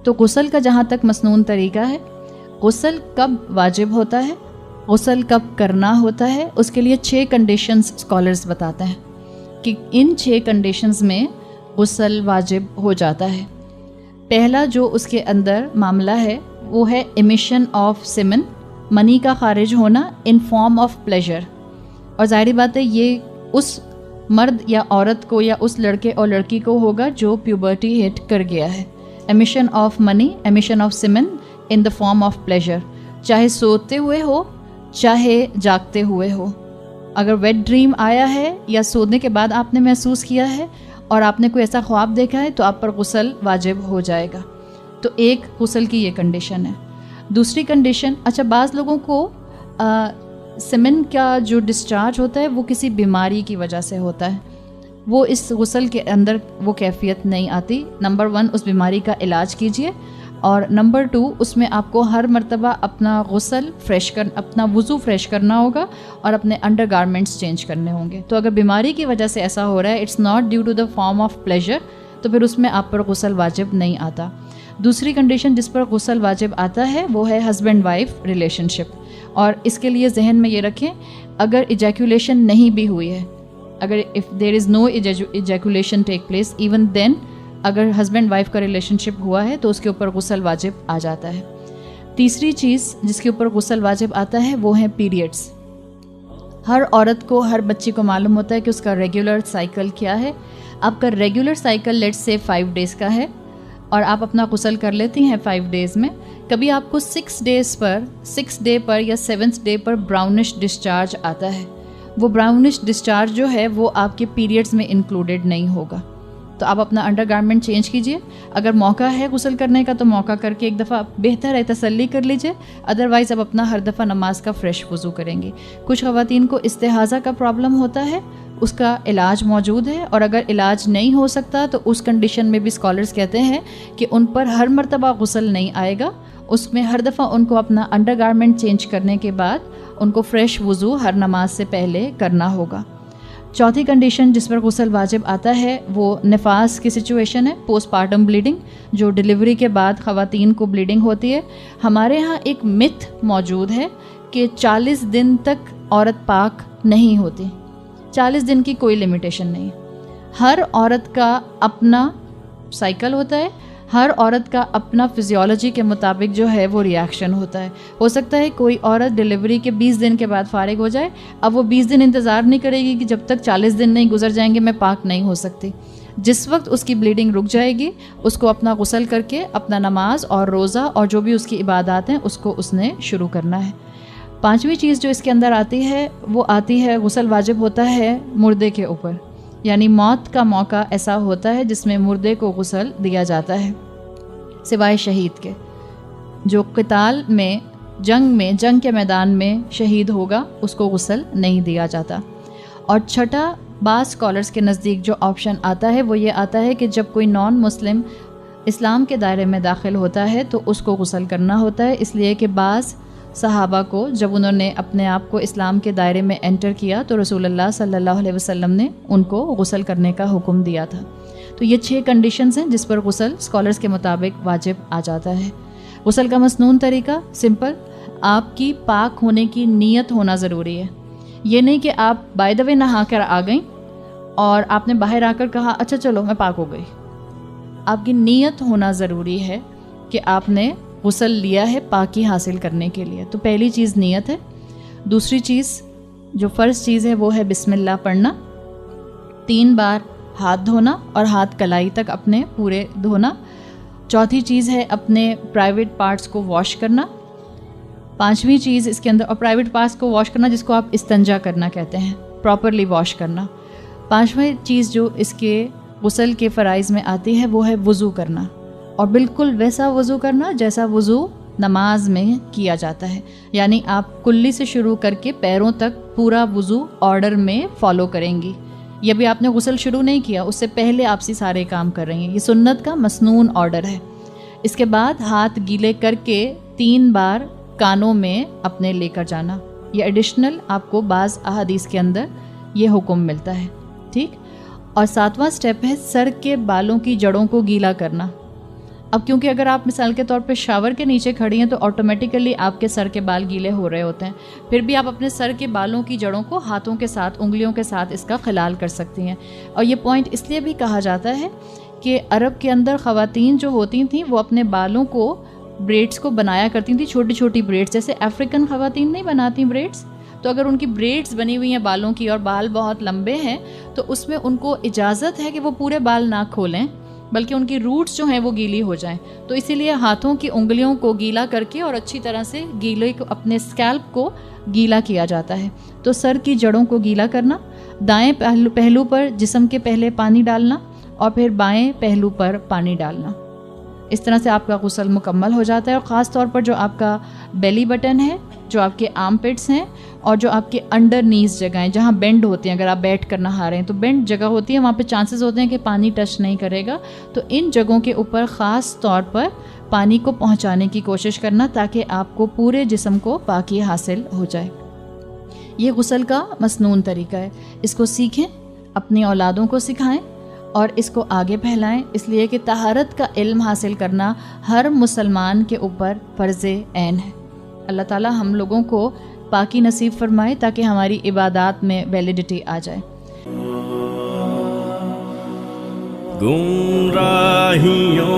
تو غسل کا جہاں تک مسنون طریقہ ہے، غسل کب واجب ہوتا ہے، غسل کب کرنا ہوتا ہے، اس کے لیے 6 کنڈیشنز اسکالرز بتاتے ہیں کہ ان 6 کنڈیشنز میں غسل واجب ہو جاتا ہے۔ پہلا جو اس کے اندر معاملہ ہے وہ ہے امیشن آف سیمن، منی کا خارج ہونا ان فارم آف پلیجر، اور ظاہری بات ہے یہ اس مرد یا عورت کو یا اس لڑکے اور لڑکی کو ہوگا جو پیوبرٹی ہٹ کر گیا ہے۔ امیشن آف منی، emission of semen in the form of pleasure, چاہے سوتے ہوئے ہو چاہے جاگتے ہوئے ہو۔ اگر ویٹ ڈریم آیا ہے یا سونے کے بعد آپ نے محسوس کیا ہے اور آپ نے کوئی ایسا خواب دیکھا ہے تو آپ پر غسل واجب ہو جائے گا۔ تو ایک غسل کی یہ کنڈیشن ہے۔ دوسری کنڈیشن، اچھا بعض لوگوں کو سیمن کا جو ڈسچارج ہوتا ہے وہ کسی بیماری کی وجہ سے ہوتا ہے، وہ اس غسل کے اندر وہ کیفیت نہیں آتی۔ نمبر 1 اس بیماری کا علاج کیجئے، اور نمبر 2 اس میں آپ کو ہر مرتبہ اپنا غسل اپنا وضو فریش کرنا ہوگا اور اپنے انڈر گارمنٹس چینج کرنے ہوں گے۔ تو اگر بیماری کی وجہ سے ایسا ہو رہا ہے، it's not due to the form of pleasure, تو پھر اس میں آپ پر غسل واجب نہیں آتا۔ دوسری کنڈیشن جس پر غسل واجب آتا ہے وہ ہے ہسبینڈ وائف ریلیشن شپ، اور اس کے لیے ذہن میں یہ رکھیں اگر ایجیکولیشن نہیں بھی ہوئی ہے، اگر if there is no ejaculation take place even then, اگر ہسبینڈ وائف کا ریلیشن شپ ہوا ہے تو اس کے اوپر غسل واجب آ جاتا ہے۔ تیسری چیز جس کے اوپر غسل واجب آتا ہے وہ ہے پیریڈز۔ ہر عورت کو، ہر بچی کو معلوم ہوتا ہے کہ اس کا ریگولر سائیکل کیا ہے۔ آپ کا regular cycle let's say 5 days کا ہے اور آپ اپنا غسل کر لیتی ہیں 5 ڈیز میں، کبھی آپ کو 6 ڈے پر یا 7th ڈے پر براؤنش ڈسچارج آتا ہے، وہ براؤنش ڈسچارج جو ہے وہ آپ کے پیریڈز میں انکلوڈیڈ نہیں ہوگا، تو آپ اپنا انڈر گارمنٹ چینج کیجئے۔ اگر موقع ہے غسل کرنے کا تو موقع کر کے ایک دفعہ بہتر ہے تسلی کر لیجئے، ادروائز آپ اپنا ہر دفعہ نماز کا فریش وضو کریں گے۔ کچھ خواتین کو استحاضہ کا پرابلم ہوتا ہے، اس کا علاج موجود ہے، اور اگر علاج نہیں ہو سکتا تو اس کنڈیشن میں بھی اسکالرز کہتے ہیں کہ ان پر ہر مرتبہ غسل نہیں آئے گا، اس میں ہر دفعہ ان کو اپنا انڈر گارمنٹ چینج کرنے کے بعد ان کو فریش وضو ہر نماز سے پہلے کرنا ہوگا۔ چوتھی کنڈیشن جس پر غسل واجب آتا ہے وہ نفاس کی سچویشن ہے، پوسٹ پارٹم بلیڈنگ، جو ڈلیوری کے بعد خواتین کو بلیڈنگ ہوتی ہے۔ ہمارے ہاں ایک متھ موجود ہے کہ 40 دن تک عورت پاک نہیں ہوتی، 40 دن کی کوئی لمیٹیشن نہیں۔ ہر عورت کا اپنا سائیکل ہوتا ہے، ہر عورت کا اپنا فزیولوجی کے مطابق جو ہے وہ ریاکشن ہوتا ہے۔ ہو سکتا ہے کوئی عورت ڈلیوری کے 20 دن کے بعد فارغ ہو جائے، اب وہ 20 دن انتظار نہیں کرے گی کہ جب تک 40 دن نہیں گزر جائیں گے میں پاک نہیں ہو سکتی۔ جس وقت اس کی بلیڈنگ رک جائے گی اس کو اپنا غسل کر کے اپنا نماز اور روزہ اور جو بھی اس کی عبادات ہیں اس کو اس نے شروع کرنا ہے۔ پانچویں چیز جو اس کے اندر آتی ہے وہ آتی ہے غسل واجب ہوتا ہے مردے کے اوپر، یعنی موت کا موقع ایسا ہوتا ہے جس میں مردے کو غسل دیا جاتا ہے، سوائے شہید کے۔ جو قتال میں جنگ کے میدان میں شہید ہوگا اس کو غسل نہیں دیا جاتا۔ اور چھٹا بعض اسکالرس کے نزدیک جو آپشن آتا ہے وہ یہ آتا ہے کہ جب کوئی نان مسلم اسلام کے دائرے میں داخل ہوتا ہے تو اس کو غسل کرنا ہوتا ہے، اس لیے کہ بعض صحابہ کو جب انہوں نے اپنے آپ کو اسلام کے دائرے میں انٹر کیا تو رسول اللہ صلی اللہ علیہ وسلم نے ان کو غسل کرنے کا حکم دیا تھا۔ تو یہ 6 کنڈیشنز ہیں جس پر غسل اسکالرس کے مطابق واجب آ جاتا ہے۔ غسل کا مسنون طریقہ سمپل، آپ کی پاک ہونے کی نیت ہونا ضروری ہے۔ یہ نہیں کہ آپ بائی دا وے نہا کر آ گئیں اور آپ نے باہر آ کر کہا اچھا چلو میں پاک ہو گئی۔ آپ کی نیت ہونا ضروری ہے کہ آپ نے غسل لیا ہے پاکی حاصل کرنے کے لیے۔ تو پہلی چیز نیت ہے۔ دوسری چیز جو فرض چیز ہے وہ ہے بسم اللہ پڑھنا، 3 بار ہاتھ دھونا اور ہاتھ کلائی تک اپنے پورے دھونا۔ چوتھی چیز ہے اپنے پرائیویٹ پارٹس کو واش کرنا۔ پانچویں چیز اس کے اندر، اور پرائیویٹ پارٹس کو واش کرنا جس کو آپ استنجا کرنا کہتے ہیں، پراپرلی واش کرنا۔ پانچویں چیز جو اس کے غسل کے فرائض میں آتی ہے وہ ہے وضو کرنا، اور بالکل ویسا وضو کرنا جیسا وضو نماز میں کیا جاتا ہے، یعنی آپ کلی سے شروع کر کے پیروں تک پورا وضو آرڈر میں فالو کریں گی۔ یہ بھی آپ نے غسل شروع نہیں کیا، اس سے پہلے آپ سے سارے کام کر رہی ہیں، یہ سنت کا مسنون آرڈر ہے۔ اس کے بعد ہاتھ گیلے کر کے 3 بار کانوں میں اپنے لے کر جانا، یہ ایڈیشنل آپ کو بعض احادیث کے اندر یہ حکم ملتا ہے، ٹھیک۔ اور 7واں سٹیپ ہے سر کے بالوں کی جڑوں کو گیلا کرنا۔ اب کیونکہ اگر آپ مثال کے طور پہ شاور کے نیچے کھڑی ہیں تو آٹومیٹیکلی آپ کے سر کے بال گیلے ہو رہے ہوتے ہیں، پھر بھی آپ اپنے سر کے بالوں کی جڑوں کو ہاتھوں کے ساتھ، انگلیوں کے ساتھ اس کا خلال کر سکتی ہیں. اور یہ پوائنٹ اس لیے بھی کہا جاتا ہے کہ عرب کے اندر خواتین جو ہوتی تھیں وہ اپنے بالوں کو بریڈس کو بنایا کرتی تھیں، چھوٹی چھوٹی بریڈس، جیسے افریقن خواتین نہیں بناتی بریڈس، تو اگر ان کی بریڈس بنی ہوئی ہیں بالوں کی اور بال بہت لمبے ہیں تو اس میں ان کو اجازت ہے کہ وہ پورے بال نہ کھولیں بلکہ ان کی روٹس جو ہیں وہ گیلی ہو جائیں. تو اسی لیے ہاتھوں کی انگلیوں کو گیلا کر کے اور اچھی طرح سے گیلے کو اپنے اسکیلپ کو گیلا کیا جاتا ہے. تو سر کی جڑوں کو گیلا کرنا، دائیں پہلو پر جسم کے پہلے پانی ڈالنا اور پھر بائیں پہلو پر پانی ڈالنا. اس طرح سے آپ کا غسل مکمل ہو جاتا ہے. اور خاص طور پر جو آپ کا بیلی بٹن ہے، جو آپ کے آرم پٹس ہیں اور جو آپ کے انڈر نیز جگہیں جہاں بینڈ ہوتے ہیں، اگر آپ بیٹھ کر نہا رہے ہیں تو بینڈ جگہ ہوتی ہے، وہاں پہ چانسز ہوتے ہیں کہ پانی ٹچ نہیں کرے گا، تو ان جگہوں کے اوپر خاص طور پر پانی کو پہنچانے کی کوشش کرنا تاکہ آپ کو پورے جسم کو پاکی حاصل ہو جائے. یہ غسل کا مسنون طریقہ ہے. اس کو سیکھیں، اپنی اولادوں کو سکھائیں اور اس کو آگے پھیلائیں، اس لیے کہ طہارت کا علم حاصل کرنا ہر مسلمان کے اوپر فرض عین ہے. اللہ تعالیٰ ہم لوگوں کو پاکی نصیب فرمائے تاکہ ہماری عبادات میں ویلیڈیٹی آ جائے. گمراہیوں